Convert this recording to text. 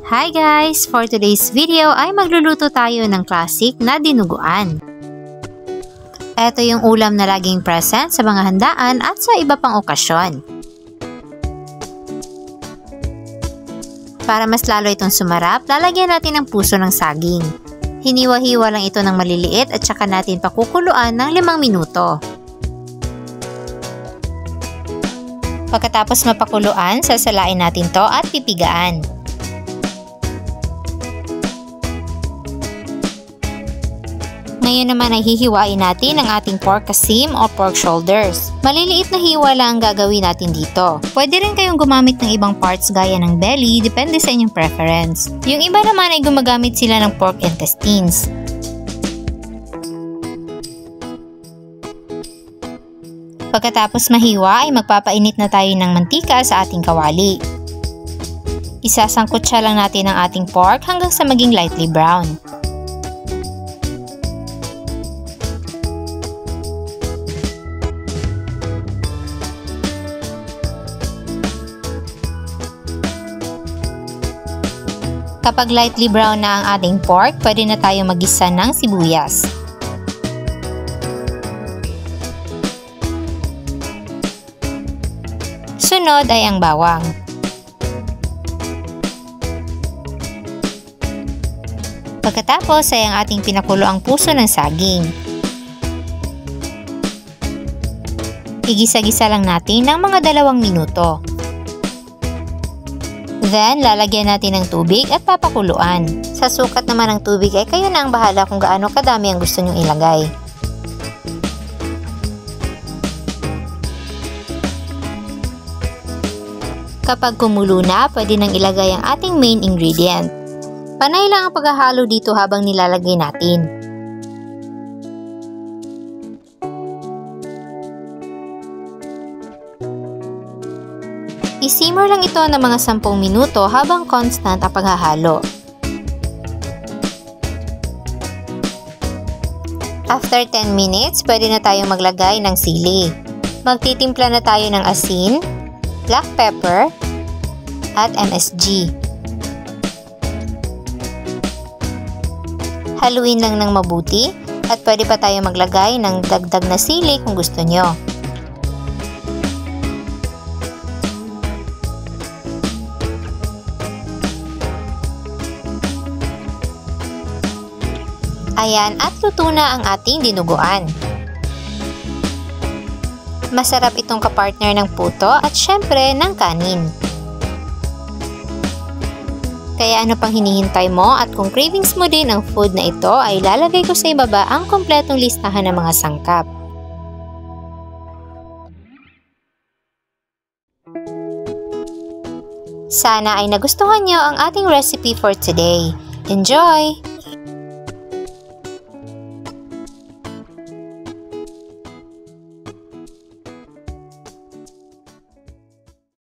Hi guys! For today's video ay magluluto tayo ng classic na dinuguan. Ito yung ulam na laging present sa mga handaan at sa iba pang okasyon. Para mas lalo itong sumarap, lalagyan natin ng puso ng saging. Hiniwa-hiwa lang ito ng maliliit at saka natin pakukuluan ng 5 minuto. Pagkatapos mapakuluan, sasalain natin to at pipigaan. Ngayon naman ay hihiwain natin ang ating pork kasim o pork shoulders. Maliliit na hiwa lang ang gagawin natin dito. Pwede rin kayong gumamit ng ibang parts gaya ng belly, depende sa inyong preference. Yung iba naman ay gumagamit sila ng pork intestines. Pagkatapos mahiwa ay magpapainit na tayo ng mantika sa ating kawali. Isasangkot siya lang natin ang ating pork hanggang sa maging lightly brown. Kapag lightly brown na ang ating pork, pwede na tayo magisa ng sibuyas. Sunod ay ang bawang. Pagkatapos ay ang ating pinakulo ang puso ng saging. Igisa-gisa lang natin ng mga 2 minuto. Then, lalagyan natin ng tubig at papakuluan. Sa sukat naman ng tubig ay kayo na ang bahala kung gaano kadami ang gusto nyong ilagay. Kapag kumulo na, pwede nang ilagay ang ating main ingredient. Panay lang ang paghahalo dito habang nilalagay natin. I-simmer lang ito ng mga 10 minuto habang constant ang paghahalo. After 10 minutes, pwede na tayong maglagay ng sili. Magtitimpla na tayo ng asin, black pepper, at MSG. Haluin lang ng mabuti at pwede pa tayo maglagay ng dagdag na sili kung gusto nyo. Ayan, at luto na ang ating dinuguan. Masarap itong kapartner ng puto at syempre ng kanin. Kaya ano pang hinihintay mo, at kung cravings mo din ang food na ito ay lalagay ko sa ibaba ang kompletong listahan ng mga sangkap. Sana ay nagustuhan nyo ang ating recipe for today. Enjoy!